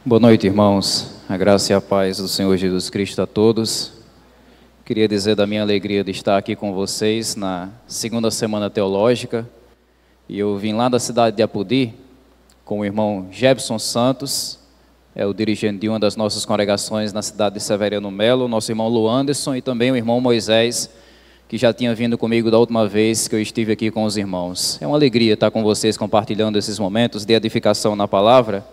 Boa noite, irmãos. A graça e a paz do Senhor Jesus Cristo a todos. Queria dizer da minha alegria de estar aqui com vocês na segunda semana teológica. E eu vim lá da cidade de Apodi com o irmão Jebson Santos, é o dirigente de uma das nossas congregações na cidade de Severiano Melo, nosso irmão Lu Anderson e também o irmão Moisés, que já tinha vindo comigo da última vez que eu estive aqui com os irmãos. É uma alegria estar com vocês compartilhando esses momentos de edificação na palavra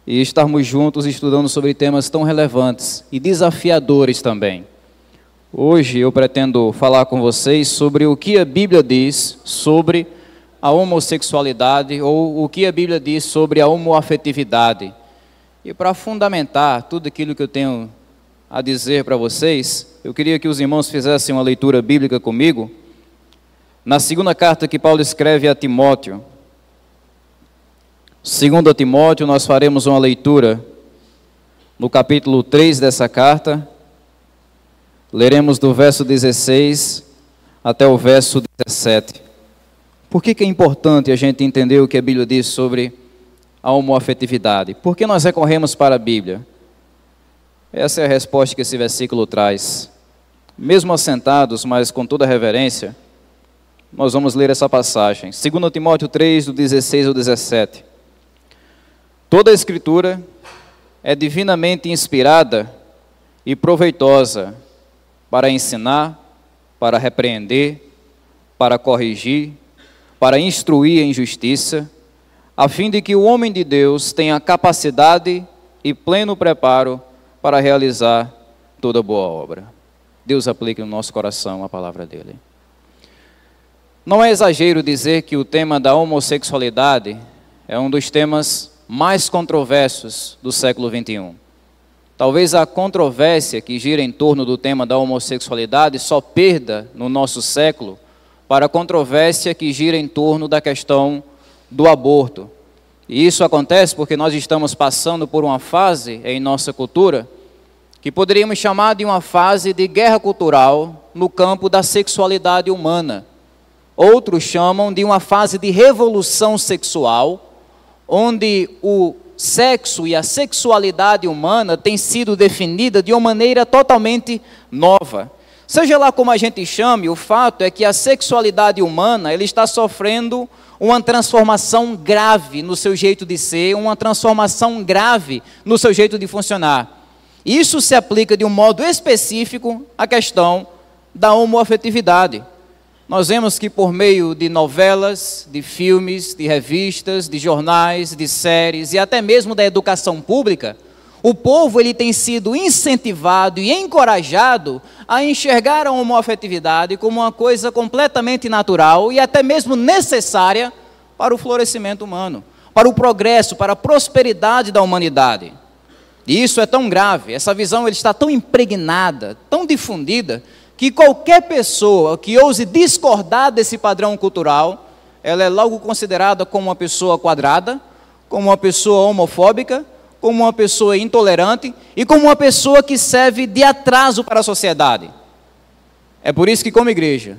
e estarmos juntos estudando sobre temas tão relevantes e desafiadores também. Hoje eu pretendo falar com vocês sobre o que a Bíblia diz sobre a homossexualidade ou o que a Bíblia diz sobre a homoafetividade. E para fundamentar tudo aquilo que eu tenho a dizer para vocês, eu queria que os irmãos fizessem uma leitura bíblica comigo, na segunda carta que Paulo escreve a Timóteo. 2 Timóteo, nós faremos uma leitura no capítulo 3 dessa carta, leremos do verso 16 até o verso 17. Por que é importante a gente entender o que a Bíblia diz sobre a homoafetividade? Por que nós recorremos para a Bíblia? Essa é a resposta que esse versículo traz. Mesmo assentados, mas com toda reverência, nós vamos ler essa passagem. 2 Timóteo 3, do 16 ao 17. Toda a Escritura é divinamente inspirada e proveitosa para ensinar, para repreender, para corrigir, para instruir em justiça, a fim de que o homem de Deus tenha capacidade e pleno preparo para realizar toda boa obra. Deus aplique no nosso coração a palavra dele. Não é exagero dizer que o tema da homossexualidade é um dos temas mais controversos do século XXI. Talvez a controvérsia que gira em torno do tema da homossexualidade só perda no nosso século para a controvérsia que gira em torno da questão do aborto. E isso acontece porque nós estamos passando por uma fase em nossa cultura que poderíamos chamar de uma fase de guerra cultural no campo da sexualidade humana. Outros chamam de uma fase de revolução sexual, onde o sexo e a sexualidade humana têm sido definida de uma maneira totalmente nova. Seja lá como a gente chame, o fato é que a sexualidade humana ela está sofrendo uma transformação grave no seu jeito de ser, uma transformação grave no seu jeito de funcionar. Isso se aplica de um modo específico à questão da homoafetividade. Nós vemos que por meio de novelas, de filmes, de revistas, de jornais, de séries e até mesmo da educação pública, o povo ele tem sido incentivado e encorajado a enxergar a homoafetividade como uma coisa completamente natural e até mesmo necessária para o florescimento humano, para o progresso, para a prosperidade da humanidade. E isso é tão grave, essa visão ele está tão impregnada, tão difundida, que qualquer pessoa que ouse discordar desse padrão cultural, ela é logo considerada como uma pessoa quadrada, como uma pessoa homofóbica, como uma pessoa intolerante e como uma pessoa que serve de atraso para a sociedade. É por isso que, como igreja,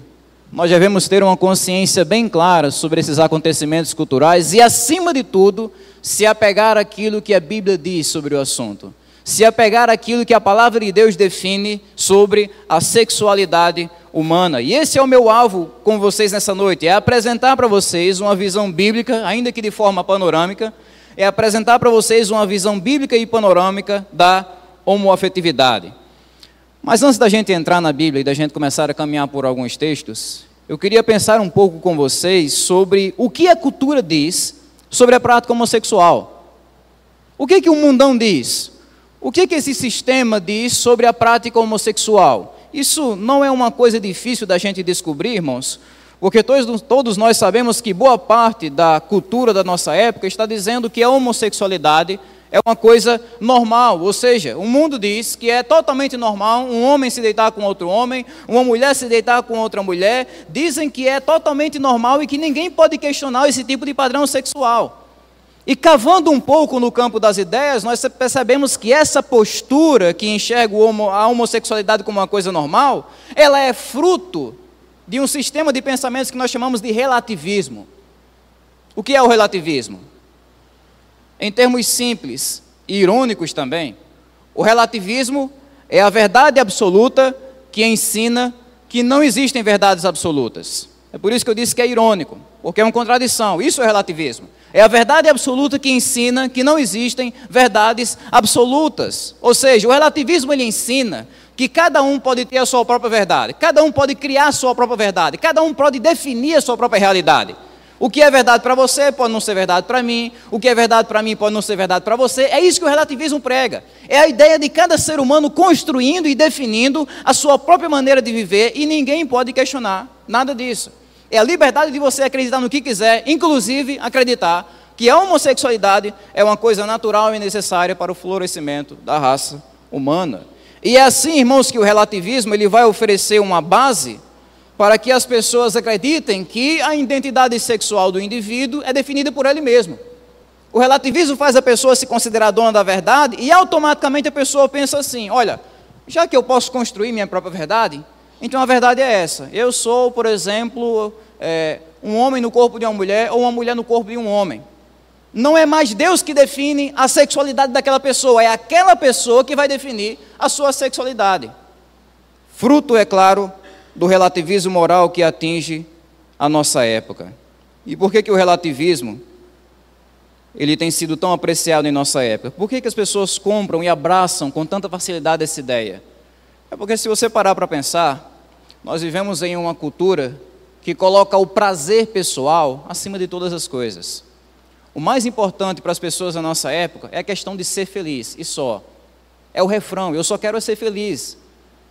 nós devemos ter uma consciência bem clara sobre esses acontecimentos culturais e, acima de tudo, se apegar àquilo que a Bíblia diz sobre o assunto. Se apegar àquilo que a palavra de Deus define sobre a sexualidade humana. E esse é o meu alvo com vocês nessa noite, é apresentar para vocês uma visão bíblica, ainda que de forma panorâmica, é apresentar para vocês uma visão bíblica e panorâmica da homoafetividade. Mas antes da gente entrar na Bíblia e da gente começar a caminhar por alguns textos, eu queria pensar um pouco com vocês sobre o que a cultura diz sobre a prática homossexual. O que o mundão diz? O que esse sistema diz sobre a prática homossexual? Isso não é uma coisa difícil da gente descobrir, irmãos, porque todos nós sabemos que boa parte da cultura da nossa época está dizendo que a homossexualidade é uma coisa normal, ou seja, o mundo diz que é totalmente normal um homem se deitar com outro homem, uma mulher se deitar com outra mulher, dizem que é totalmente normal e que ninguém pode questionar esse tipo de padrão sexual. E cavando um pouco no campo das ideias, nós percebemos que essa postura que enxerga a homossexualidade como uma coisa normal, ela é fruto de um sistema de pensamentos que nós chamamos de relativismo. O que é o relativismo? Em termos simples e irônicos também. O relativismo é a verdade absoluta que ensina que não existem verdades absolutas. É por isso que eu disse que é irônico, porque é uma contradição. Isso é relativismo. É a verdade absoluta que ensina que não existem verdades absolutas. Ou seja, o relativismo ele ensina que cada um pode ter a sua própria verdade, cada um pode criar a sua própria verdade, cada um pode definir a sua própria realidade. O que é verdade para você pode não ser verdade para mim, o que é verdade para mim pode não ser verdade para você. É isso que o relativismo prega. É a ideia de cada ser humano construindo e definindo a sua própria maneira de viver e ninguém pode questionar nada disso. É a liberdade de você acreditar no que quiser, inclusive acreditar que a homossexualidade é uma coisa natural e necessária para o florescimento da raça humana. E é assim, irmãos, que o relativismo ele vai oferecer uma base para que as pessoas acreditem que a identidade sexual do indivíduo é definida por ele mesmo. O relativismo faz a pessoa se considerar dona da verdade e automaticamente a pessoa pensa assim, olha, já que eu posso construir minha própria verdade, então a verdade é essa. Eu sou, por exemplo, um homem no corpo de uma mulher ou uma mulher no corpo de um homem. Não é mais Deus que define a sexualidade daquela pessoa, é aquela pessoa que vai definir a sua sexualidade. Fruto, é claro, do relativismo moral que atinge a nossa época. E por que o relativismo ele tem sido tão apreciado em nossa época? Por que as pessoas compram e abraçam com tanta facilidade essa ideia? É porque se você parar para pensar, nós vivemos em uma cultura que coloca o prazer pessoal acima de todas as coisas. O mais importante para as pessoas da nossa época é a questão de ser feliz, e só. É o refrão, eu só quero ser feliz.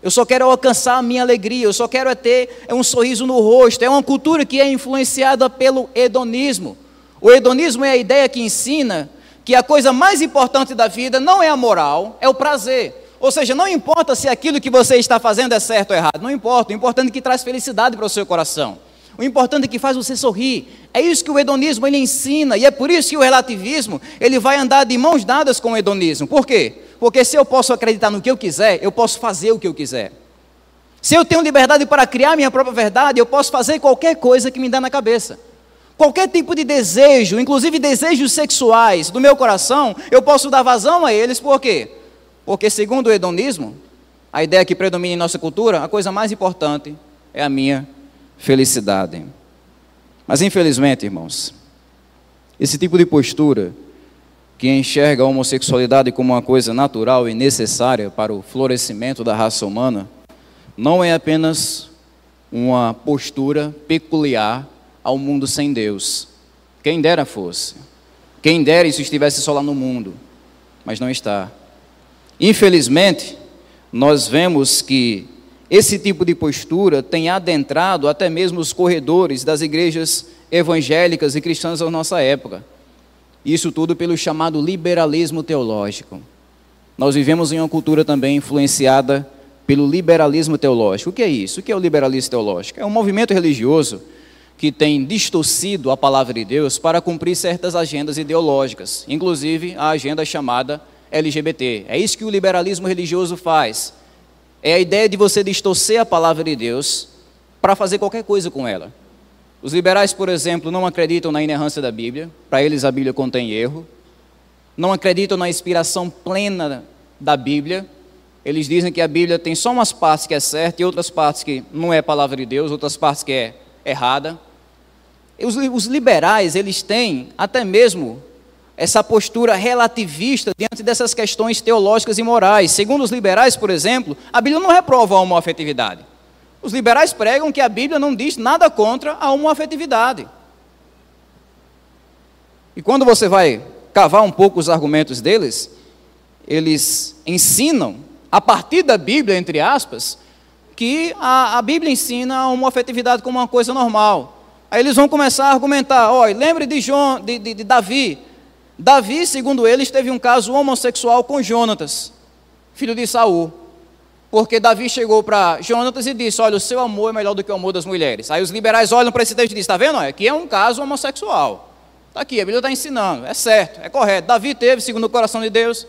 Eu só quero alcançar a minha alegria, eu só quero ter um sorriso no rosto. É uma cultura que é influenciada pelo hedonismo. O hedonismo é a ideia que ensina que a coisa mais importante da vida não é a moral, é o prazer. Ou seja, não importa se aquilo que você está fazendo é certo ou errado, não importa. O importante é que traz felicidade para o seu coração. O importante é que faz você sorrir. É isso que o hedonismo ele ensina, e é por isso que o relativismo ele vai andar de mãos dadas com o hedonismo. Por quê? Porque se eu posso acreditar no que eu quiser, eu posso fazer o que eu quiser. Se eu tenho liberdade para criar minha própria verdade, eu posso fazer qualquer coisa que me dá na cabeça. Qualquer tipo de desejo, inclusive desejos sexuais do meu coração, eu posso dar vazão a eles, por quê? Porque segundo o hedonismo, a ideia que predomina em nossa cultura, a coisa mais importante é a minha felicidade. Mas infelizmente, irmãos, esse tipo de postura que enxerga a homossexualidade como uma coisa natural e necessária para o florescimento da raça humana, não é apenas uma postura peculiar ao mundo sem Deus. Quem dera fosse. Quem dera isso estivesse só lá no mundo. Mas não está. Infelizmente, nós vemos que esse tipo de postura tem adentrado até mesmo os corredores das igrejas evangélicas e cristãs da nossa época. Isso tudo pelo chamado liberalismo teológico. Nós vivemos em uma cultura também influenciada pelo liberalismo teológico. O que é isso? O que é o liberalismo teológico? É um movimento religioso que tem distorcido a palavra de Deus para cumprir certas agendas ideológicas, inclusive a agenda chamada LGBT. É isso que o liberalismo religioso faz. É a ideia de você distorcer a palavra de Deus para fazer qualquer coisa com ela. Os liberais, por exemplo, não acreditam na inerrância da Bíblia. Para eles a Bíblia contém erro. Não acreditam na inspiração plena da Bíblia. Eles dizem que a Bíblia tem só umas partes que é certa e outras partes que não é palavra de Deus, outras partes que é errada. Os liberais, eles têm até mesmo essa postura relativista diante dessas questões teológicas e morais. Segundo os liberais, por exemplo, a Bíblia não reprova a homoafetividade. Os liberais pregam que a Bíblia não diz nada contra a homoafetividade. E quando você vai cavar um pouco os argumentos deles, eles ensinam, a partir da Bíblia, entre aspas, que a Bíblia ensina a homoafetividade como uma coisa normal. Aí eles vão começar a argumentar, olha, lembre de Davi. Davi, segundo eles, teve um caso homossexual com Jonatas, filho de Saul. Porque Davi chegou para Jonatas e disse, olha, o seu amor é melhor do que o amor das mulheres. Aí os liberais olham para esse texto e dizem, está vendo? Aqui é um caso homossexual. Está aqui, a Bíblia está ensinando, é certo, é correto. Davi teve, segundo o coração de Deus.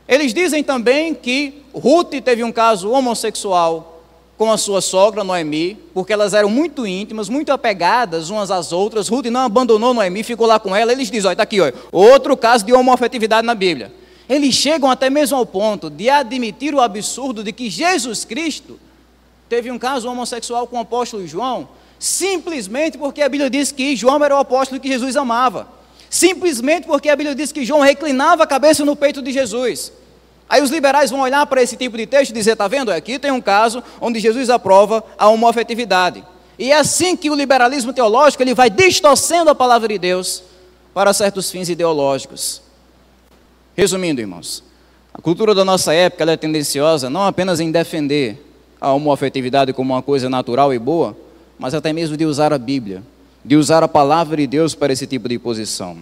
Eles dizem também que Ruth teve um caso homossexual com a sua sogra, Noemi, porque elas eram muito íntimas, muito apegadas umas às outras. Ruth não abandonou Noemi, ficou lá com ela. Eles dizem, olha, está aqui, olha, outro caso de homoafetividade na Bíblia. Eles chegam até mesmo ao ponto de admitir o absurdo de que Jesus Cristo teve um caso homossexual com o apóstolo João, simplesmente porque a Bíblia diz que João era o apóstolo que Jesus amava. Simplesmente porque a Bíblia diz que João reclinava a cabeça no peito de Jesus. Aí os liberais vão olhar para esse tipo de texto e dizer, está vendo, aqui tem um caso onde Jesus aprova a homoafetividade. E é assim que o liberalismo teológico ele vai distorcendo a palavra de Deus para certos fins ideológicos. Resumindo, irmãos, a cultura da nossa época ela é tendenciosa não apenas em defender a homoafetividade como uma coisa natural e boa, mas até mesmo de usar a Bíblia, de usar a palavra de Deus para esse tipo de posição.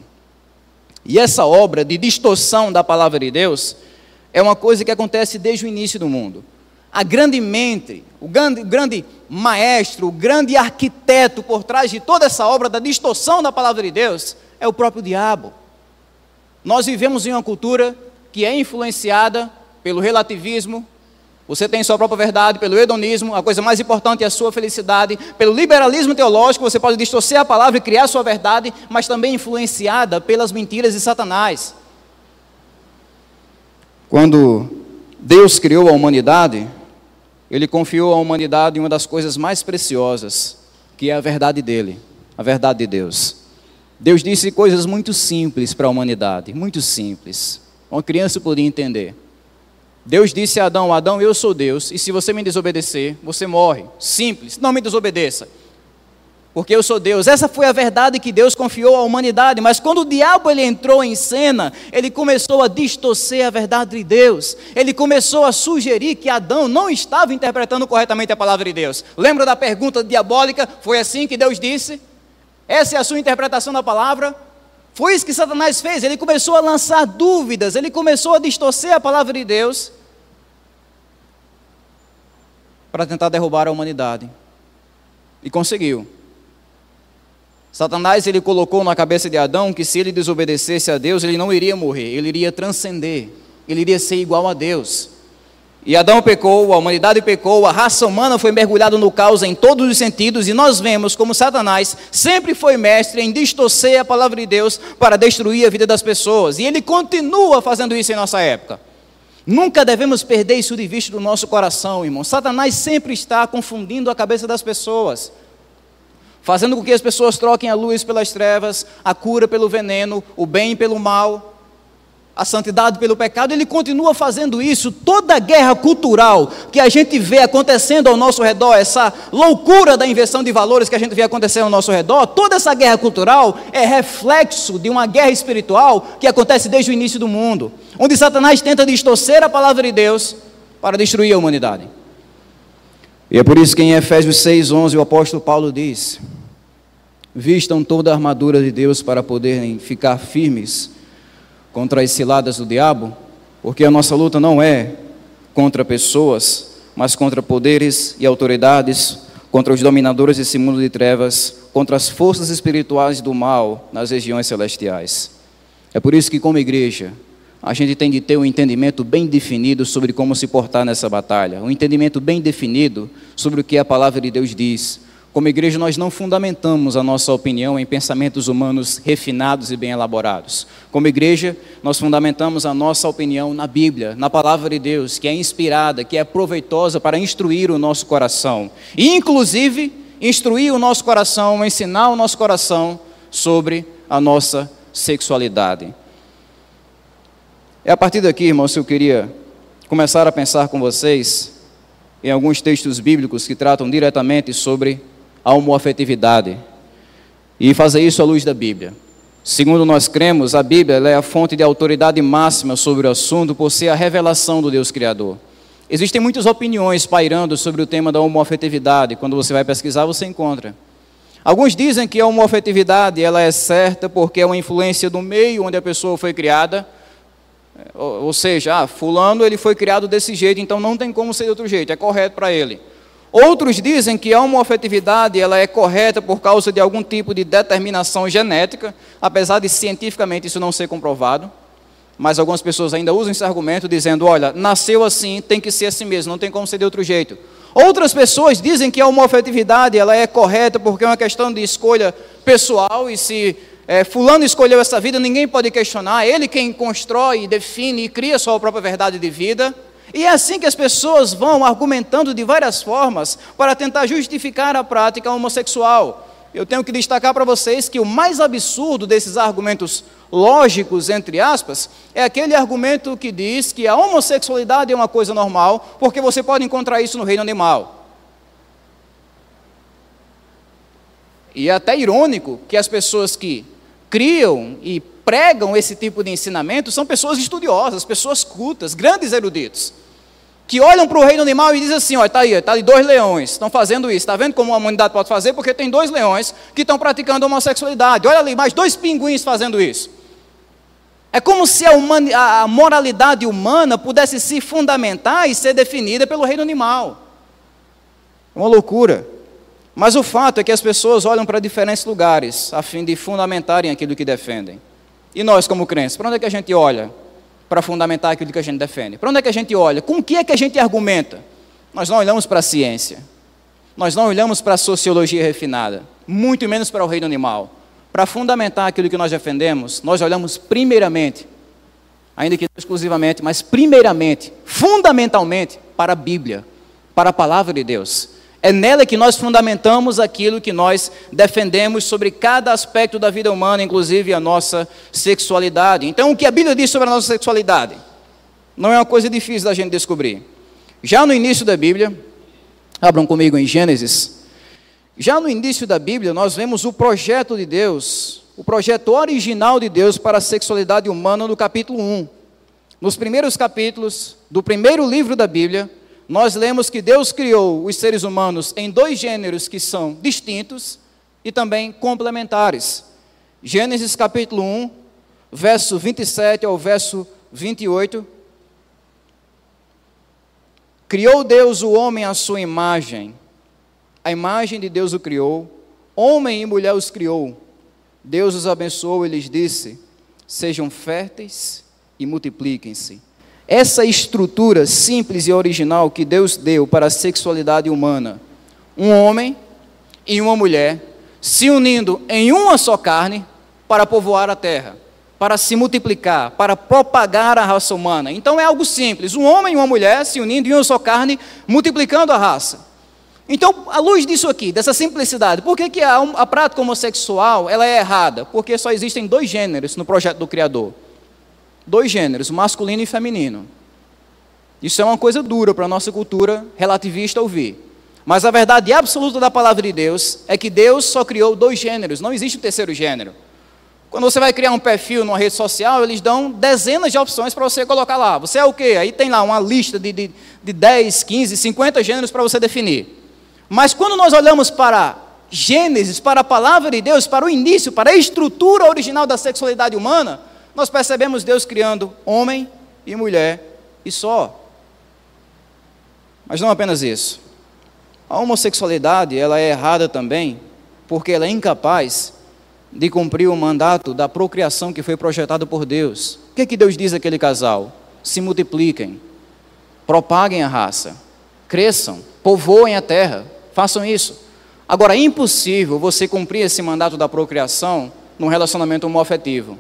E essa obra de distorção da palavra de Deus é uma coisa que acontece desde o início do mundo. A grande mente, o grande maestro, o grande arquiteto por trás de toda essa obra da distorção da palavra de Deus é o próprio diabo. Nós vivemos em uma cultura que é influenciada pelo relativismo, você tem sua própria verdade, pelo hedonismo, a coisa mais importante é a sua felicidade, pelo liberalismo teológico, você pode distorcer a palavra e criar sua verdade, mas também influenciada pelas mentiras de Satanás. Quando Deus criou a humanidade, Ele confiou à humanidade uma das coisas mais preciosas, que é a verdade dEle, a verdade de Deus. Deus disse coisas muito simples para a humanidade, muito simples. Uma criança podia entender. Deus disse a Adão, Adão, eu sou Deus, e se você me desobedecer, você morre. Simples, não me desobedeça, porque eu sou Deus. Essa foi a verdade que Deus confiou à humanidade, mas quando o diabo ele entrou em cena, ele começou a distorcer a verdade de Deus. Ele começou a sugerir que Adão não estava interpretando corretamente a palavra de Deus. Lembra da pergunta diabólica? Foi assim que Deus disse? Essa é a sua interpretação da palavra? Foi isso que Satanás fez, ele começou a lançar dúvidas, ele começou a distorcer a palavra de Deus para tentar derrubar a humanidade. E conseguiu. Satanás ele colocou na cabeça de Adão que se ele desobedecesse a Deus, ele não iria morrer, ele iria transcender, ele iria ser igual a Deus. E Adão pecou, a humanidade pecou, a raça humana foi mergulhada no caos em todos os sentidos, e nós vemos como Satanás sempre foi mestre em distorcer a palavra de Deus para destruir a vida das pessoas, e ele continua fazendo isso em nossa época. Nunca devemos perder isso de vista do nosso coração, irmão. Satanás sempre está confundindo a cabeça das pessoas, fazendo com que as pessoas troquem a luz pelas trevas, a cura pelo veneno, o bem pelo mal, a santidade pelo pecado. Ele continua fazendo isso. Toda a guerra cultural que a gente vê acontecendo ao nosso redor, essa loucura da inversão de valores que a gente vê acontecendo ao nosso redor, toda essa guerra cultural é reflexo de uma guerra espiritual que acontece desde o início do mundo, onde Satanás tenta distorcer a palavra de Deus para destruir a humanidade. E é por isso que em Efésios 6:11 o apóstolo Paulo diz: vistam toda a armadura de Deus para poderem ficar firmes contra as ciladas do diabo, porque a nossa luta não é contra pessoas, mas contra poderes e autoridades, contra os dominadores desse mundo de trevas, contra as forças espirituais do mal nas regiões celestiais. É por isso que, como igreja, a gente tem de ter um entendimento bem definido sobre como se portar nessa batalha, um entendimento bem definido sobre o que a palavra de Deus diz. Como igreja, nós não fundamentamos a nossa opinião em pensamentos humanos refinados e bem elaborados. Como igreja, nós fundamentamos a nossa opinião na Bíblia, na palavra de Deus, que é inspirada, que é proveitosa para instruir o nosso coração. E, inclusive, instruir o nosso coração, ensinar o nosso coração sobre a nossa sexualidade. É a partir daqui, irmãos, que eu queria começar a pensar com vocês em alguns textos bíblicos que tratam diretamente sobre a homoafetividade, e fazer isso à luz da Bíblia. Segundo nós cremos, a Bíblia ela é a fonte de autoridade máxima sobre o assunto, por ser a revelação do Deus Criador. Existem muitas opiniões pairando sobre o tema da homoafetividade. Quando você vai pesquisar, você encontra. Alguns dizem que a homoafetividade ela é certa porque é uma influência do meio onde a pessoa foi criada, ou seja, fulano ele foi criado desse jeito, então não tem como ser de outro jeito, é correto para ele. Outros dizem que a homoafetividade ela é correta por causa de algum tipo de determinação genética, apesar de cientificamente isso não ser comprovado, mas algumas pessoas ainda usam esse argumento dizendo, olha, nasceu assim, tem que ser assim mesmo, não tem como ser de outro jeito. Outras pessoas dizem que a homoafetividade ela é correta porque é uma questão de escolha pessoal, e se fulano escolheu essa vida, ninguém pode questionar, ele quem constrói, define e cria sua própria verdade de vida. E é assim que as pessoas vão argumentando de várias formas para tentar justificar a prática homossexual. Eu tenho que destacar para vocês que o mais absurdo desses argumentos lógicos, entre aspas, é aquele argumento que diz que a homossexualidade é uma coisa normal, porque você pode encontrar isso no reino animal. E é até irônico que as pessoas que criam e pregam esse tipo de ensinamento são pessoas estudiosas, pessoas cultas, grandes eruditos, que olham para o reino animal e dizem assim, olha, está aí, está ali 2 leões, estão fazendo isso, está vendo como a humanidade pode fazer? Porque tem 2 leões que estão praticando homossexualidade, olha ali, mais 2 pinguins fazendo isso. É como se a moralidade humana pudesse se fundamentar e ser definida pelo reino animal. É uma loucura. Mas o fato é que as pessoas olham para diferentes lugares, a fim de fundamentarem aquilo que defendem. E nós, como crentes, para onde é que a gente olha para fundamentar aquilo que a gente defende? Para onde é que a gente olha? Com o que é que a gente argumenta? Nós não olhamos para a ciência. Nós não olhamos para a sociologia refinada, muito menos para o reino animal. Para fundamentar aquilo que nós defendemos, nós olhamos primeiramente, ainda que não exclusivamente, mas primeiramente, fundamentalmente, para a Bíblia, para a palavra de Deus. É nela que nós fundamentamos aquilo que nós defendemos sobre cada aspecto da vida humana, inclusive a nossa sexualidade. Então, o que a Bíblia diz sobre a nossa sexualidade? Não é uma coisa difícil da gente descobrir. Já no início da Bíblia, abram comigo em Gênesis. Já no início da Bíblia, nós vemos o projeto de Deus, o projeto original de Deus para a sexualidade humana no capítulo 1. Nos primeiros capítulos do primeiro livro da Bíblia, nós lemos que Deus criou os seres humanos em 2 gêneros que são distintos e também complementares. Gênesis capítulo 1, verso 27 ao verso 28. Criou Deus o homem à sua imagem. A imagem de Deus o criou, homem e mulher os criou. Deus os abençoou e lhes disse, sejam férteis e multipliquem-se. Essa estrutura simples e original que Deus deu para a sexualidade humana, um homem e uma mulher, se unindo em uma só carne para povoar a terra, para se multiplicar, para propagar a raça humana. Então é algo simples, um homem e uma mulher se unindo em uma só carne, multiplicando a raça. Então, à luz disso aqui, dessa simplicidade, por que a prática homossexual ela é errada? Porque só existem 2 gêneros no projeto do Criador. 2 gêneros, masculino e feminino. Isso é uma coisa dura para a nossa cultura relativista ouvir. Mas a verdade absoluta da palavra de Deus é que Deus só criou 2 gêneros, não existe um terceiro gênero. Quando você vai criar um perfil numa rede social, eles dão dezenas de opções para você colocar lá. Você é o quê? Aí tem lá uma lista de 10, 15, 50 gêneros para você definir. Mas quando nós olhamos para Gênesis, para a palavra de Deus, para o início, para a estrutura original da sexualidade humana, nós percebemos Deus criando homem e mulher e só. Mas não apenas isso. A homossexualidade ela é errada também porque ela é incapaz de cumprir o mandato da procriação que foi projetado por Deus. O que é que Deus diz àquele casal? Se multipliquem, propaguem a raça, cresçam, povoem a terra, façam isso. Agora, é impossível você cumprir esse mandato da procriação num relacionamento homoafetivo.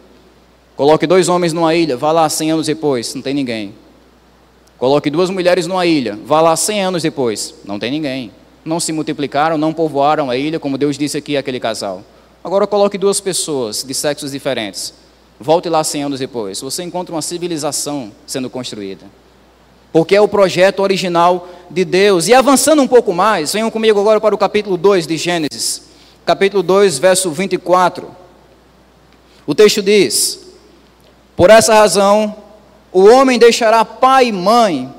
Coloque 2 homens numa ilha, vá lá 100 anos depois, não tem ninguém. Coloque 2 mulheres numa ilha, vá lá 100 anos depois, não tem ninguém. Não se multiplicaram, não povoaram a ilha, como Deus disse aqui àquele casal. Agora coloque 2 pessoas de sexos diferentes, volte lá 100 anos depois, você encontra uma civilização sendo construída. Porque é o projeto original de Deus. E avançando um pouco mais, venham comigo agora para o capítulo 2 de Gênesis. Capítulo 2, verso 24. O texto diz, por essa razão, o homem deixará pai e mãe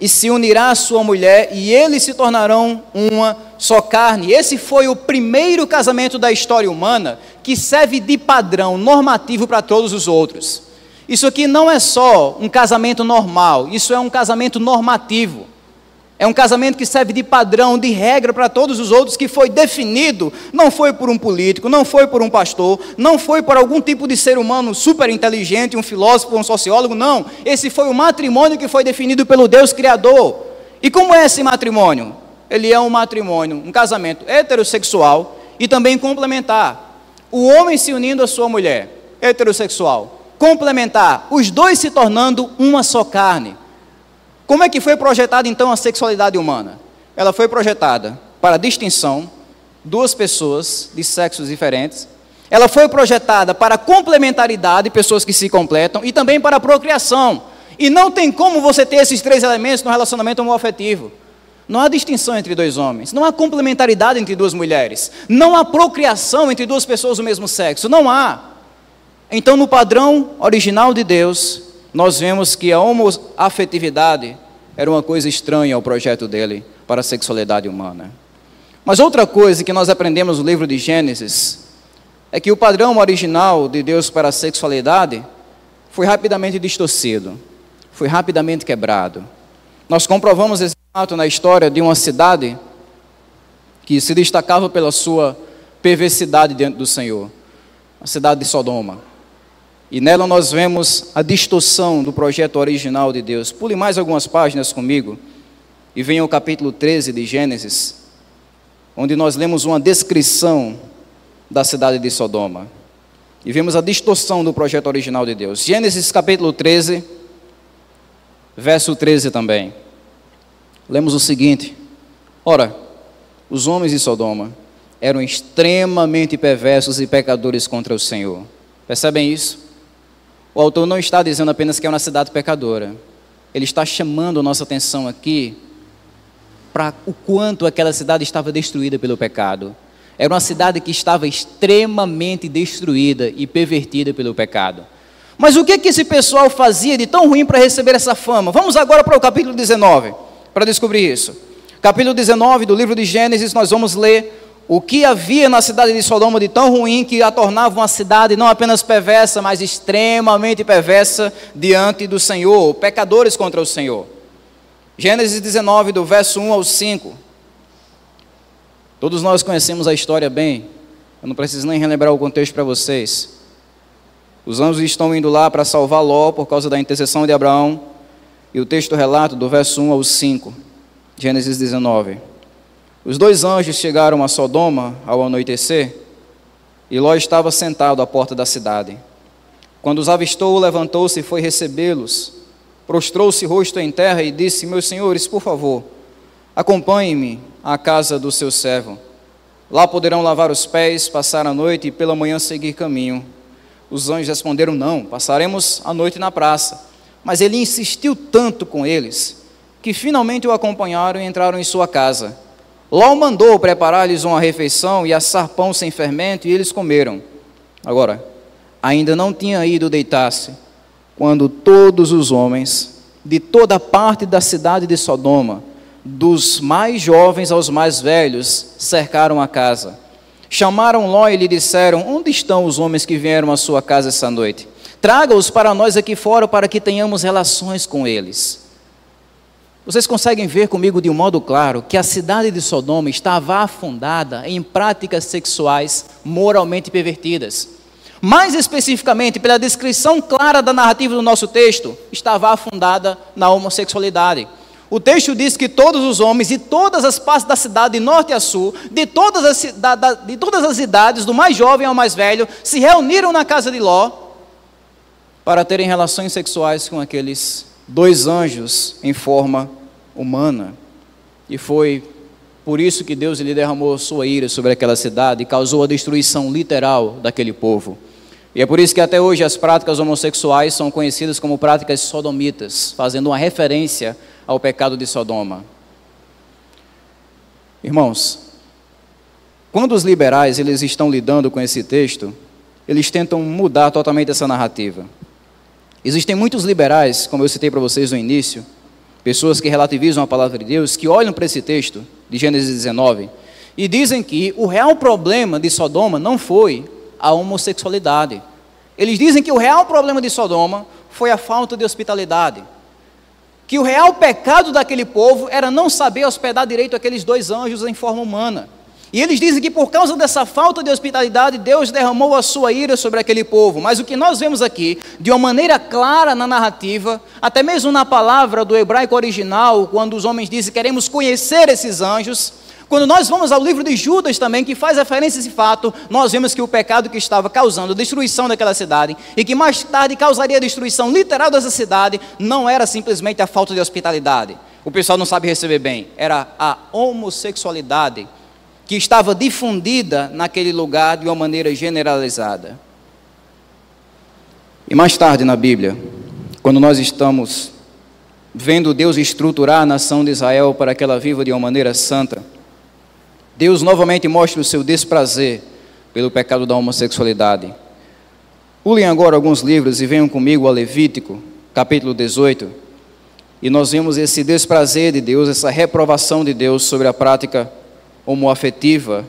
e se unirá à sua mulher e eles se tornarão uma só carne. Esse foi o primeiro casamento da história humana que serve de padrão normativo para todos os outros. Isso aqui não é só um casamento normal, isso é um casamento normativo. É um casamento que serve de padrão, de regra para todos os outros, que foi definido, não foi por um político, não foi por um pastor, não foi por algum tipo de ser humano super inteligente, um filósofo, um sociólogo, não. Esse foi o matrimônio que foi definido pelo Deus Criador. E como é esse matrimônio? Ele é um matrimônio, um casamento heterossexual e também complementar. o homem se unindo à sua mulher, heterossexual, complementar, os dois se tornando uma só carne. Como é que foi projetada então a sexualidade humana? Ela foi projetada para distinção, duas pessoas de sexos diferentes. Ela foi projetada para complementaridade, pessoas que se completam, e também para procriação. E não tem como você ter esses três elementos no relacionamento homoafetivo. Não há distinção entre dois homens, não há complementaridade entre duas mulheres, não há procriação entre duas pessoas do mesmo sexo, não há. Então, no padrão original de Deus, nós vemos que a homoafetividade era uma coisa estranha ao projeto dele para a sexualidade humana. Mas outra coisa que nós aprendemos no livro de Gênesis é que o padrão original de Deus para a sexualidade foi rapidamente distorcido, foi rapidamente quebrado. Nós comprovamos esse fato na história de uma cidade que se destacava pela sua perversidade diante do Senhor, a cidade de Sodoma. E nela nós vemos a distorção do projeto original de Deus. Pule mais algumas páginas comigo e venha ao capítulo 13 de Gênesis, onde nós lemos uma descrição da cidade de Sodoma. E vemos a distorção do projeto original de Deus. Gênesis capítulo 13, verso 13 também. Lemos o seguinte: ora, os homens de Sodoma eram extremamente perversos e pecadores contra o Senhor. Percebem isso? O autor não está dizendo apenas que é uma cidade pecadora. Ele está chamando a nossa atenção aqui para o quanto aquela cidade estava destruída pelo pecado. Era uma cidade que estava extremamente destruída e pervertida pelo pecado. Mas o que esse pessoal fazia de tão ruim para receber essa fama? Vamos agora para o capítulo 19, para descobrir isso. Capítulo 19 do livro de Gênesis, nós vamos ler o que havia na cidade de Sodoma de tão ruim que a tornava uma cidade não apenas perversa, mas extremamente perversa diante do Senhor, pecadores contra o Senhor. Gênesis 19, do verso 1 ao 5. Todos nós conhecemos a história bem, eu não preciso nem relembrar o contexto para vocês. Os anjos estão indo lá para salvar Ló por causa da intercessão de Abraão, e o texto relata do verso 1 ao 5, Gênesis 19. Os dois anjos chegaram a Sodoma ao anoitecer, e Ló estava sentado à porta da cidade. Quando os avistou, levantou-se e foi recebê-los. Prostrou-se rosto em terra e disse: meus senhores, por favor, acompanhem-me à casa do seu servo. Lá poderão lavar os pés, passar a noite e pela manhã seguir caminho. Os anjos responderam: não, passaremos a noite na praça. Mas ele insistiu tanto com eles, que finalmente o acompanharam e entraram em sua casa. Ló mandou preparar-lhes uma refeição e assar pão sem fermento, e eles comeram. Agora, ainda não tinha ido deitar-se, quando todos os homens de toda parte da cidade de Sodoma, dos mais jovens aos mais velhos, cercaram a casa. Chamaram Ló e lhe disseram: onde estão os homens que vieram à sua casa essa noite? Traga-os para nós aqui fora, para que tenhamos relações com eles. Vocês conseguem ver comigo de um modo claro que a cidade de Sodoma estava afundada em práticas sexuais moralmente pervertidas. Mais especificamente, pela descrição clara da narrativa do nosso texto, estava afundada na homossexualidade. O texto diz que todos os homens de todas as partes da cidade, de norte a sul, de todas as idades, do mais jovem ao mais velho, se reuniram na casa de Ló para terem relações sexuais com aqueles dois anjos em forma humana. E foi por isso que Deus lhe derramou sua ira sobre aquela cidade e causou a destruição literal daquele povo. E é por isso que até hoje as práticas homossexuais são conhecidas como práticas sodomitas, fazendo uma referência ao pecado de Sodoma. Irmãos, quando os liberais eles estão lidando com esse texto, eles tentam mudar totalmente essa narrativa. Existem muitos liberais, como eu citei para vocês no início, pessoas que relativizam a palavra de Deus, que olham para esse texto de Gênesis 19 e dizem que o real problema de Sodoma não foi a homossexualidade. Eles dizem que o real problema de Sodoma foi a falta de hospitalidade. Que o real pecado daquele povo era não saber hospedar direito aqueles dois anjos em forma humana. E eles dizem que por causa dessa falta de hospitalidade, Deus derramou a sua ira sobre aquele povo. Mas o que nós vemos aqui, de uma maneira clara na narrativa, até mesmo na palavra do hebraico original, quando os homens dizem queremos conhecer esses anjos, Quando nós vamos ao livro de Judas também, que faz referência a esse fato, nós vemos que o pecado que estava causando destruição daquela cidade, e que mais tarde causaria a destruição literal dessa cidade, não era simplesmente a falta de hospitalidade. O pessoal não sabe receber bem. Era a homossexualidade que estava difundida naquele lugar de uma maneira generalizada. E mais tarde na Bíblia, quando nós estamos vendo Deus estruturar a nação de Israel para que ela viva de uma maneira santa, Deus novamente mostra o seu desprazer pelo pecado da homossexualidade. Pulem agora alguns livros e venham comigo a Levítico, capítulo 18, e nós vemos esse desprazer de Deus, essa reprovação de Deus sobre a prática homoafetiva,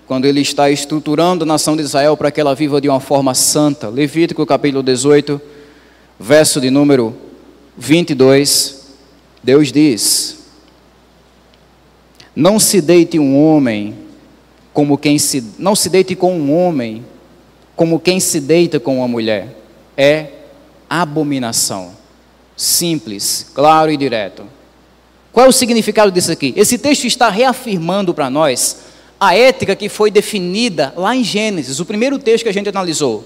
quando Ele está estruturando a nação de Israel para que ela viva de uma forma santa. Levítico capítulo 18, verso de número 22, Deus diz: não se deite com um homem como quem se deita com uma mulher. É abominação. Simples, claro e direto. Qual é o significado disso aqui? Esse texto está reafirmando para nós a ética que foi definida lá em Gênesis, o primeiro texto que a gente analisou.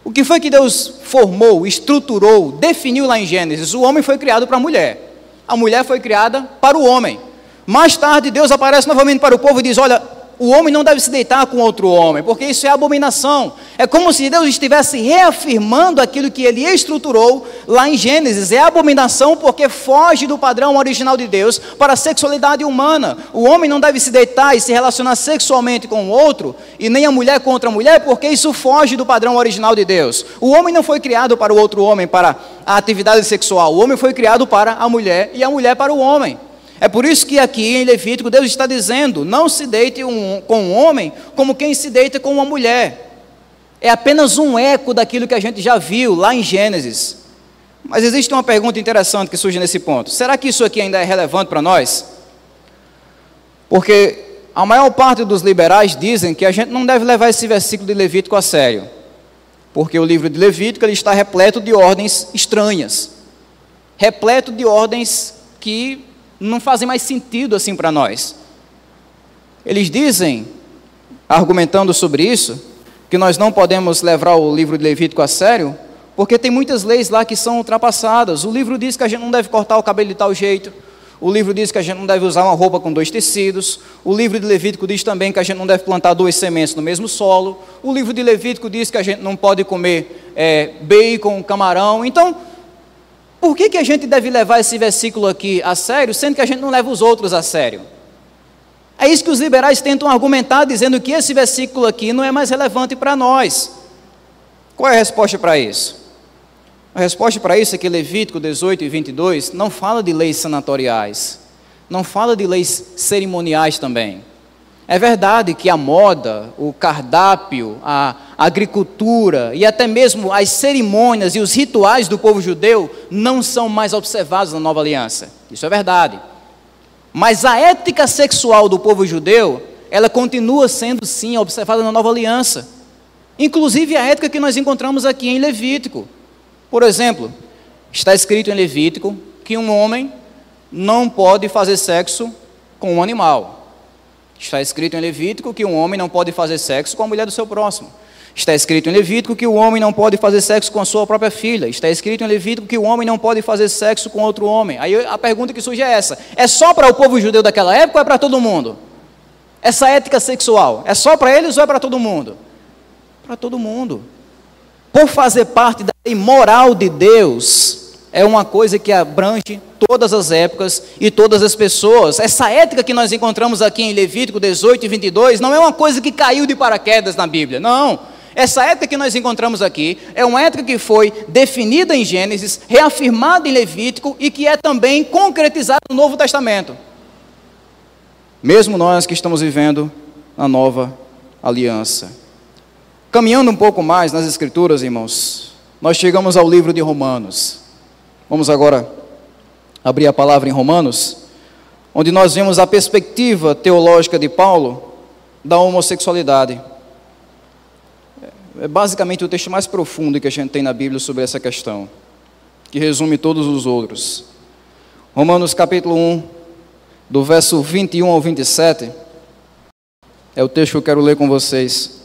O que foi que Deus formou, estruturou, definiu lá em Gênesis? O homem foi criado para a mulher foi criada para o homem. Mais tarde Deus aparece novamente para o povo e diz: olha, o homem não deve se deitar com outro homem, porque isso é abominação. É como se Deus estivesse reafirmando aquilo que Ele estruturou lá em Gênesis. É abominação porque foge do padrão original de Deus para a sexualidade humana. O homem não deve se deitar e se relacionar sexualmente com o outro, e nem a mulher com outra mulher, porque isso foge do padrão original de Deus. O homem não foi criado para o outro homem, para a atividade sexual. O homem foi criado para a mulher e a mulher para o homem. É por isso que aqui em Levítico Deus está dizendo: não se deite com um homem como quem se deita com uma mulher. É apenas um eco daquilo que a gente já viu lá em Gênesis. Mas existe uma pergunta interessante que surge nesse ponto: será que isso aqui ainda é relevante para nós? Porque a maior parte dos liberais dizem que a gente não deve levar esse versículo de Levítico a sério, porque o livro de Levítico ele está repleto de ordens estranhas, repleto de ordens que não fazem mais sentido assim para nós. Eles dizem, argumentando sobre isso, que nós não podemos levar o livro de Levítico a sério, porque tem muitas leis lá que são ultrapassadas. O livro diz que a gente não deve cortar o cabelo de tal jeito, o livro diz que a gente não deve usar uma roupa com 2 tecidos, o livro de Levítico diz também que a gente não deve plantar 2 sementes no mesmo solo, o livro de Levítico diz que a gente não pode comer bacon, camarão. Então, por que a gente deve levar esse versículo aqui a sério, sendo que a gente não leva os outros a sério? É isso que os liberais tentam argumentar, dizendo que esse versículo aqui não é mais relevante para nós. Qual é a resposta para isso? A resposta para isso é que Levítico 18 e 22 não fala de leis sanatoriais, não fala de leis cerimoniais também. É verdade que a moda, o cardápio, a agricultura e até mesmo as cerimônias e os rituais do povo judeu não são mais observados na nova aliança. Isso é verdade. Mas a ética sexual do povo judeu, ela continua sendo sim observada na nova aliança. Inclusive a ética que nós encontramos aqui em Levítico. Por exemplo, está escrito em Levítico que um homem não pode fazer sexo com um animal. Está escrito em Levítico que um homem não pode fazer sexo com a mulher do seu próximo. Está escrito em Levítico que o homem não pode fazer sexo com a sua própria filha. Está escrito em Levítico que o homem não pode fazer sexo com outro homem. Aí a pergunta que surge é essa: é só para o povo judeu daquela época ou é para todo mundo? Essa ética sexual, é só para eles ou é para todo mundo? Para todo mundo. Por fazer parte da lei moral de Deus, é uma coisa que abrange todas as épocas e todas as pessoas. Essa ética que nós encontramos aqui em Levítico 18 e 22 não é uma coisa que caiu de paraquedas na Bíblia, não. Essa ética que nós encontramos aqui é uma ética que foi definida em Gênesis, reafirmada em Levítico e que é também concretizada no Novo Testamento. Mesmo nós que estamos vivendo a nova aliança. Caminhando um pouco mais nas Escrituras, irmãos, nós chegamos ao livro de Romanos. Vamos agora abrir a palavra em Romanos, onde nós vemos a perspectiva teológica de Paulo da homossexualidade. É basicamente o texto mais profundo que a gente tem na Bíblia sobre essa questão, que resume todos os outros. Romanos capítulo 1, do verso 21 ao 27, É o texto que eu quero ler com vocês.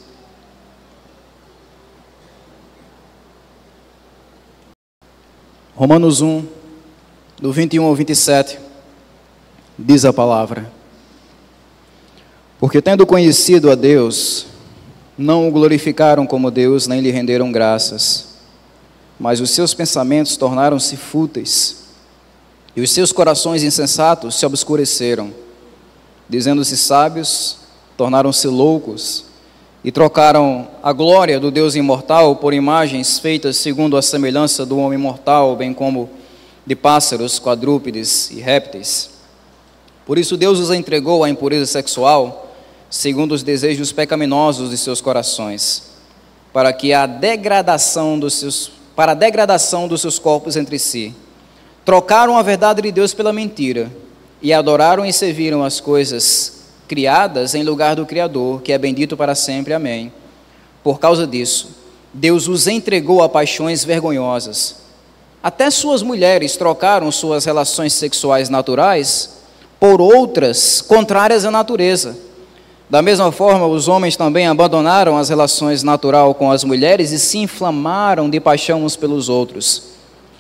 Romanos 1, do 21 ao 27, diz a palavra: porque tendo conhecido a Deus, não o glorificaram como Deus, nem lhe renderam graças, mas os seus pensamentos tornaram-se fúteis, e os seus corações insensatos se obscureceram. Dizendo-se sábios, tornaram-se loucos, e trocaram a glória do Deus imortal por imagens feitas segundo a semelhança do homem mortal, bem como de pássaros, quadrúpedes e répteis. Por isso Deus os entregou à impureza sexual, segundo os desejos pecaminosos de seus corações, para a degradação dos seus corpos entre si. Trocaram a verdade de Deus pela mentira, e adoraram e serviram as coisas criadas em lugar do Criador, que é bendito para sempre. Amém. Por causa disso, Deus os entregou a paixões vergonhosas. Até suas mulheres trocaram suas relações sexuais naturais por outras contrárias à natureza. Da mesma forma, os homens também abandonaram as relações naturais com as mulheres e se inflamaram de paixão uns pelos outros.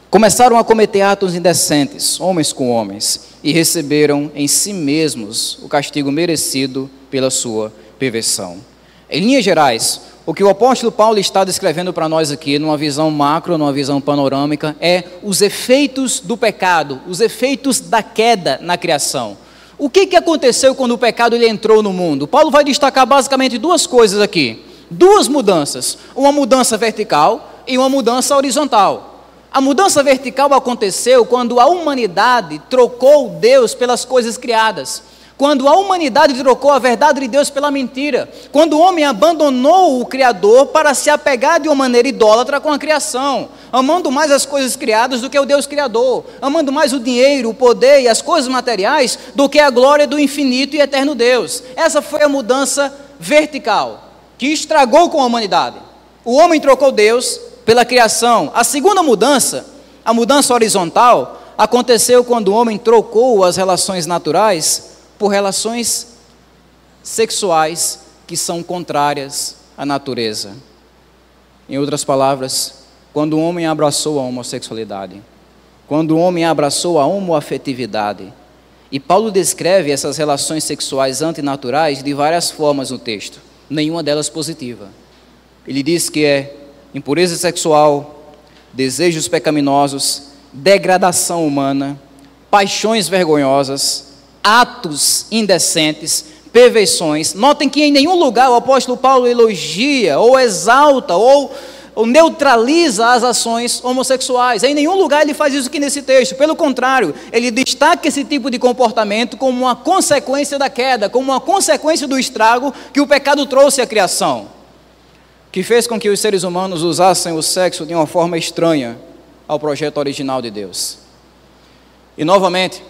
Começaram a cometer atos indecentes, homens com homens, e receberam em si mesmos o castigo merecido pela sua perversão. Em linhas gerais, o que o apóstolo Paulo está descrevendo para nós aqui, numa visão macro, numa visão panorâmica, é os efeitos do pecado, os efeitos da queda na criação. O que aconteceu quando o pecado ele entrou no mundo? Paulo vai destacar basicamente duas coisas aqui, duas mudanças, uma mudança vertical e uma mudança horizontal. A mudança vertical aconteceu quando a humanidade trocou Deus pelas coisas criadas, quando a humanidade trocou a verdade de Deus pela mentira, quando o homem abandonou o Criador para se apegar de uma maneira idólatra com a criação, amando mais as coisas criadas do que o Deus Criador, amando mais o dinheiro, o poder e as coisas materiais do que a glória do infinito e eterno Deus. Essa foi a mudança vertical, que estragou com a humanidade. O homem trocou Deus pela criação. A segunda mudança, a mudança horizontal, aconteceu quando o homem trocou as relações naturais por relações sexuais que são contrárias à natureza. Em outras palavras, quando o homem abraçou a homossexualidade, quando o homem abraçou a homoafetividade. E Paulo descreve essas relações sexuais antinaturais de várias formas no texto, nenhuma delas positiva. Ele diz que é impureza sexual, desejos pecaminosos, degradação humana, paixões vergonhosas, atos indecentes, perversões. Notem que em nenhum lugar o apóstolo Paulo elogia, ou exalta, ou neutraliza as ações homossexuais. Em nenhum lugar ele faz isso aqui nesse texto. Pelo contrário, ele destaca esse tipo de comportamento como uma consequência da queda, como uma consequência do estrago que o pecado trouxe à criação, que fez com que os seres humanos usassem o sexo de uma forma estranha ao projeto original de Deus. E novamente,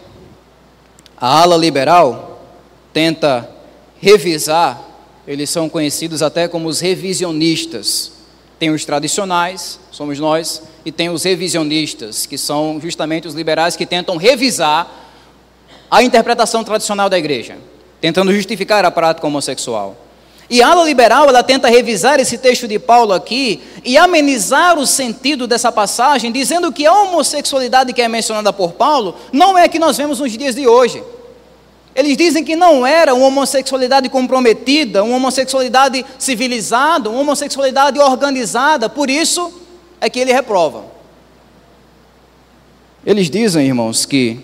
a ala liberal tenta revisar, eles são conhecidos até como os revisionistas. Tem os tradicionais, somos nós, e tem os revisionistas, que são justamente os liberais que tentam revisar a interpretação tradicional da igreja, tentando justificar a prática homossexual. E a ala liberal, ela tenta revisar esse texto de Paulo aqui e amenizar o sentido dessa passagem, dizendo que a homossexualidade que é mencionada por Paulo não é a que nós vemos nos dias de hoje. Eles dizem que não era uma homossexualidade comprometida, uma homossexualidade civilizada, uma homossexualidade organizada, por isso é que ele reprova. Eles dizem, irmãos, que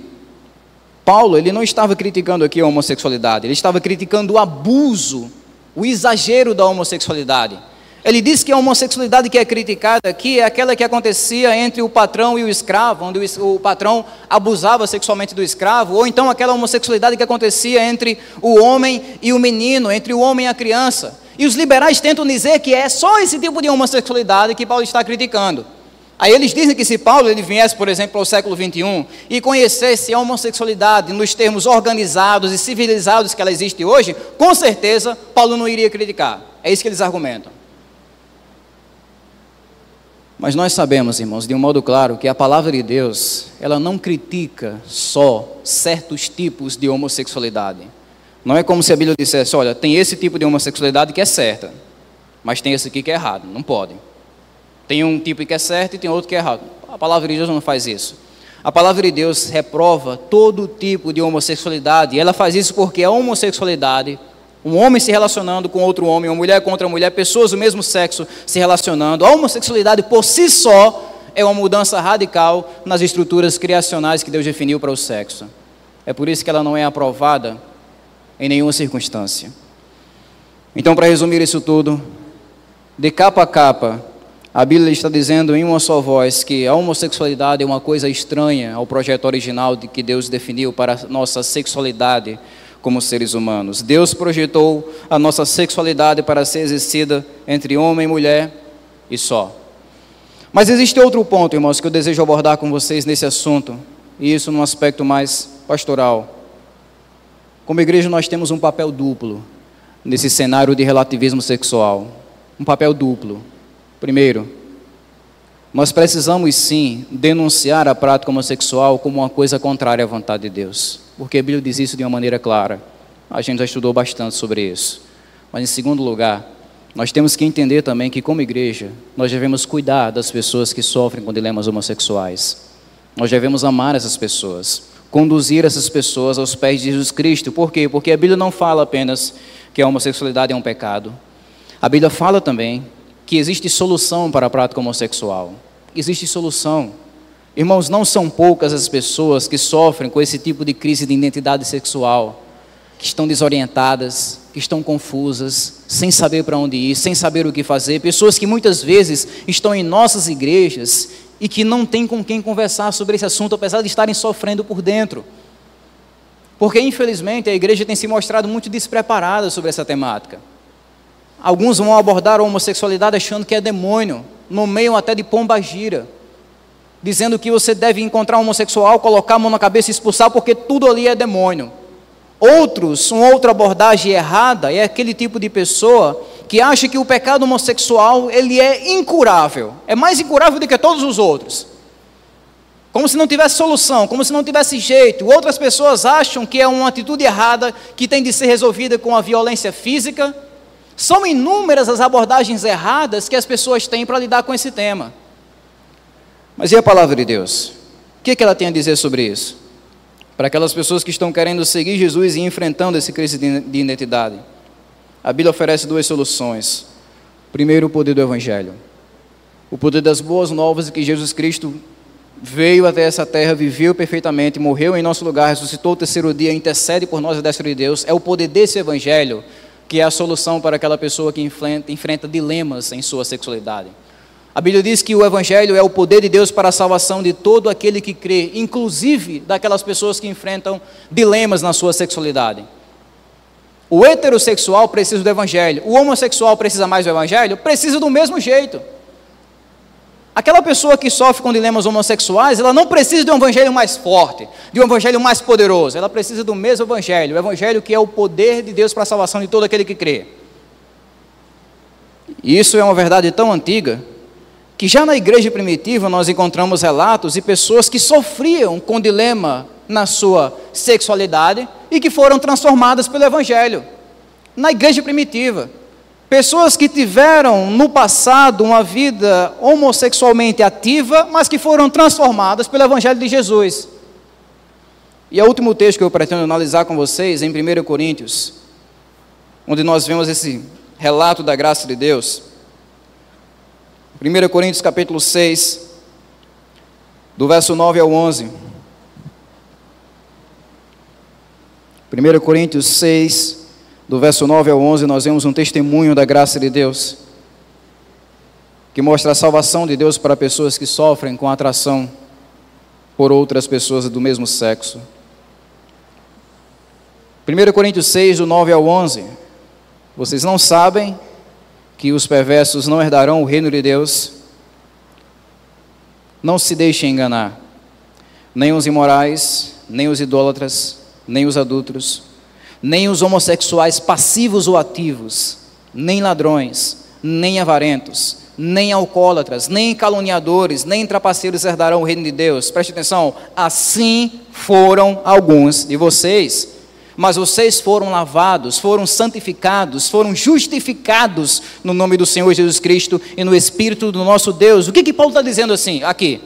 Paulo ele não estava criticando aqui a homossexualidade, ele estava criticando o abuso, o exagero da homossexualidade. Ele diz que a homossexualidade que é criticada aqui é aquela que acontecia entre o patrão e o escravo, onde o patrão abusava sexualmente do escravo, ou então aquela homossexualidade que acontecia entre o homem e o menino, entre o homem e a criança. E os liberais tentam dizer que é só esse tipo de homossexualidade que Paulo está criticando. Aí eles dizem que se Paulo ele viesse, por exemplo, ao século 21 e conhecesse a homossexualidade nos termos organizados e civilizados que ela existe hoje, com certeza Paulo não iria criticar. É isso que eles argumentam. Mas nós sabemos, irmãos, de um modo claro, que a palavra de Deus, ela não critica só certos tipos de homossexualidade, Não é como se a Bíblia dissesse, olha, tem esse tipo de homossexualidade que é certa, mas tem esse aqui que é errado, não pode. Tem um tipo que é certo e tem outro que é errado. A palavra de Deus não faz isso. A palavra de Deus reprova todo tipo de homossexualidade, e ela faz isso porque a homossexualidade, um homem se relacionando com outro homem, uma mulher com outra mulher, pessoas do mesmo sexo se relacionando, a homossexualidade por si só é uma mudança radical nas estruturas criacionais que Deus definiu para o sexo. É por isso que ela não é aprovada em nenhuma circunstância. Então, para resumir isso tudo, de capa a capa, a Bíblia está dizendo em uma só voz que a homossexualidade é uma coisa estranha ao projeto original de que Deus definiu para a nossa sexualidade como seres humanos. Deus projetou a nossa sexualidade para ser exercida entre homem e mulher e só. Mas existe outro ponto, irmãos, que eu desejo abordar com vocês nesse assunto, e isso num aspecto mais pastoral. Como igreja, nós temos um papel duplo nesse cenário de relativismo sexual. Um papel duplo. Primeiro, nós precisamos sim denunciar a prática homossexual como uma coisa contrária à vontade de Deus, porque a Bíblia diz isso de uma maneira clara. A gente já estudou bastante sobre isso. Mas em segundo lugar, nós temos que entender também que como igreja, nós devemos cuidar das pessoas que sofrem com dilemas homossexuais. Nós devemos amar essas pessoas, conduzir essas pessoas aos pés de Jesus Cristo. Por quê? Porque a Bíblia não fala apenas que a homossexualidade é um pecado. A Bíblia fala também que existe solução para a prática homossexual. Existe solução. Irmãos, não são poucas as pessoas que sofrem com esse tipo de crise de identidade sexual, que estão desorientadas, que estão confusas, sem saber para onde ir, sem saber o que fazer. Pessoas que muitas vezes estão em nossas igrejas e que não têm com quem conversar sobre esse assunto, apesar de estarem sofrendo por dentro. Porque, infelizmente, a igreja tem se mostrado muito despreparada sobre essa temática. Alguns vão abordar a homossexualidade achando que é demônio, no meio até de pombagira, dizendo que você deve encontrar um homossexual, colocar a mão na cabeça e expulsar, porque tudo ali é demônio. Outros, uma outra abordagem errada é aquele tipo de pessoa que acha que o pecado homossexual ele é incurável, é mais incurável do que todos os outros, como se não tivesse solução, como se não tivesse jeito. Outras pessoas acham que é uma atitude errada, que tem de ser resolvida com a violência física. São inúmeras as abordagens erradas que as pessoas têm para lidar com esse tema. Mas e a palavra de Deus? O que ela tem a dizer sobre isso? Para aquelas pessoas que estão querendo seguir Jesus e enfrentando essa crise de identidade, a Bíblia oferece duas soluções. Primeiro, o poder do Evangelho. O poder das boas novas de que Jesus Cristo veio até essa terra, viveu perfeitamente, morreu em nosso lugar, ressuscitou o terceiro dia, intercede por nós a destra de Deus. É o poder desse Evangelho que é a solução para aquela pessoa que enfrenta dilemas em sua sexualidade. A Bíblia diz que o Evangelho é o poder de Deus para a salvação de todo aquele que crê, inclusive daquelas pessoas que enfrentam dilemas na sua sexualidade. O heterossexual precisa do Evangelho, o homossexual precisa mais do Evangelho? Precisa do mesmo jeito. Aquela pessoa que sofre com dilemas homossexuais, ela não precisa de um Evangelho mais forte, de um Evangelho mais poderoso, ela precisa do mesmo Evangelho, o Evangelho que é o poder de Deus para a salvação de todo aquele que crê. E isso é uma verdade tão antiga, que já na igreja primitiva nós encontramos relatos de pessoas que sofriam com dilema na sua sexualidade e que foram transformadas pelo Evangelho. Na igreja primitiva, pessoas que tiveram no passado uma vida homossexualmente ativa, mas que foram transformadas pelo Evangelho de Jesus. E o último texto que eu pretendo analisar com vocês é em 1 Coríntios, onde nós vemos esse relato da graça de Deus. 1 Coríntios capítulo 6, do verso 9 ao 11. 1 Coríntios 6, do verso 9 ao 11, nós vemos um testemunho da graça de Deus, que mostra a salvação de Deus para pessoas que sofrem com atração por outras pessoas do mesmo sexo. 1 Coríntios 6, do 9 ao 11. Vocês não sabem que os perversos não herdarão o reino de Deus? Não se deixem enganar. Nem os imorais, nem os idólatras, nem os adúlteros, nem os homossexuais passivos ou ativos, nem ladrões, nem avarentos, nem alcoólatras, nem caluniadores, nem trapaceiros herdarão o reino de Deus. Preste atenção, assim foram alguns de vocês. mas vocês foram lavados, foram santificados, foram justificados no nome do Senhor Jesus Cristo e no Espírito do nosso Deus. O que Paulo está dizendo assim, aqui?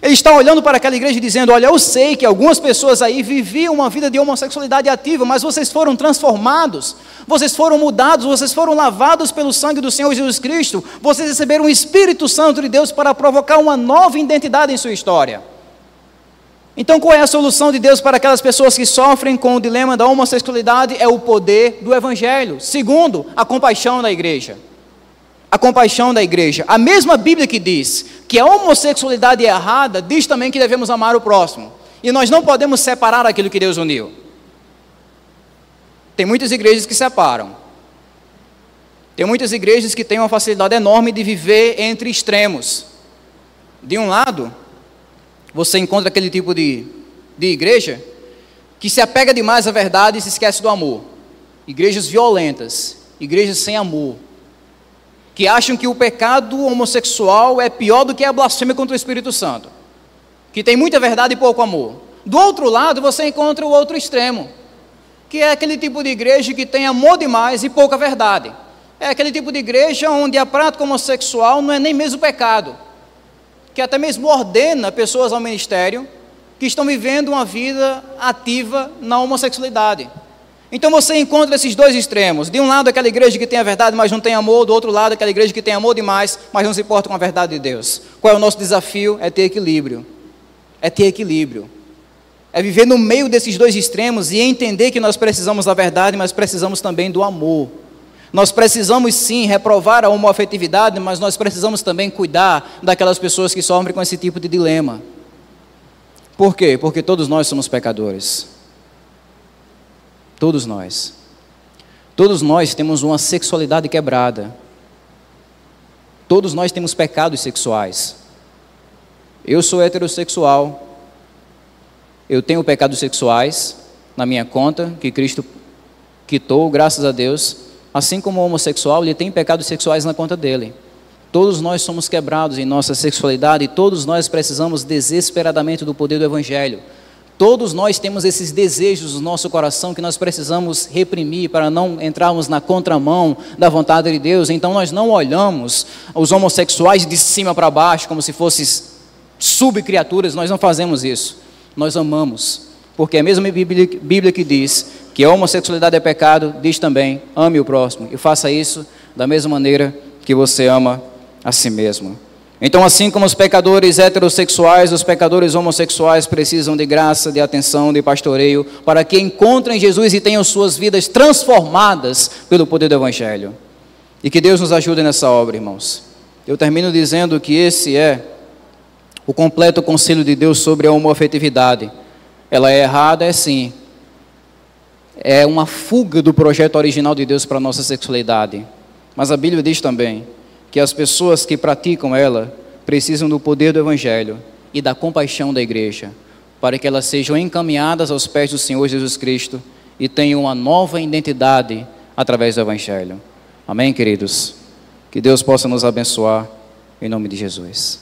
Ele está olhando para aquela igreja e dizendo, olha, eu sei que algumas pessoas aí viviam uma vida de homossexualidade ativa, mas vocês foram transformados, vocês foram mudados, vocês foram lavados pelo sangue do Senhor Jesus Cristo, vocês receberam o Espírito Santo de Deus para provocar uma nova identidade em sua história. Então, qual é a solução de Deus para aquelas pessoas que sofrem com o dilema da homossexualidade? É o poder do Evangelho. Segundo, a compaixão da igreja. A compaixão da igreja. A mesma Bíblia que diz que a homossexualidade é errada, diz também que devemos amar o próximo. E nós não podemos separar aquilo que Deus uniu. Tem muitas igrejas que separam. Tem muitas igrejas que têm uma facilidade enorme de viver entre extremos. De um lado, você encontra aquele tipo de igreja que se apega demais à verdade e se esquece do amor. Igrejas violentas, igrejas sem amor, que acham que o pecado homossexual é pior do que a blasfêmia contra o Espírito Santo, que tem muita verdade e pouco amor. Do outro lado, você encontra o outro extremo, que é aquele tipo de igreja que tem amor demais e pouca verdade. É aquele tipo de igreja onde a prática homossexual não é nem mesmo pecado, que até mesmo ordena pessoas ao ministério que estão vivendo uma vida ativa na homossexualidade. Então você encontra esses dois extremos. De um lado, aquela igreja que tem a verdade, mas não tem amor. Do outro lado, aquela igreja que tem amor demais, mas não se importa com a verdade de Deus. Qual é o nosso desafio? É ter equilíbrio. É ter equilíbrio. É viver no meio desses dois extremos e entender que nós precisamos da verdade, mas precisamos também do amor. Nós precisamos sim reprovar a homoafetividade, mas nós precisamos também cuidar daquelas pessoas que sofrem com esse tipo de dilema. Por quê? Porque todos nós somos pecadores. Todos nós. Todos nós temos uma sexualidade quebrada. Todos nós temos pecados sexuais. Eu sou heterossexual. Eu tenho pecados sexuais na minha conta, que Cristo quitou, graças a Deus. Assim como o homossexual, ele tem pecados sexuais na conta dele. Todos nós somos quebrados em nossa sexualidade e todos nós precisamos desesperadamente do poder do Evangelho. Todos nós temos esses desejos no nosso coração que nós precisamos reprimir para não entrarmos na contramão da vontade de Deus. Então nós não olhamos os homossexuais de cima para baixo como se fossem subcriaturas, nós não fazemos isso. Nós amamos, porque a mesma Bíblia que diz que a homossexualidade é pecado, diz também, ame o próximo, e faça isso da mesma maneira que você ama a si mesmo. Então, assim como os pecadores heterossexuais, os pecadores homossexuais precisam de graça, de atenção, de pastoreio, para que encontrem Jesus e tenham suas vidas transformadas pelo poder do Evangelho. E que Deus nos ajude nessa obra, irmãos. Eu termino dizendo que esse é o completo conselho de Deus sobre a homoafetividade. Ela é errada, é sim. É uma fuga do projeto original de Deus para a nossa sexualidade. Mas a Bíblia diz também que as pessoas que praticam ela precisam do poder do Evangelho e da compaixão da igreja, para que elas sejam encaminhadas aos pés do Senhor Jesus Cristo e tenham uma nova identidade através do Evangelho. Amém, queridos? Que Deus possa nos abençoar em nome de Jesus.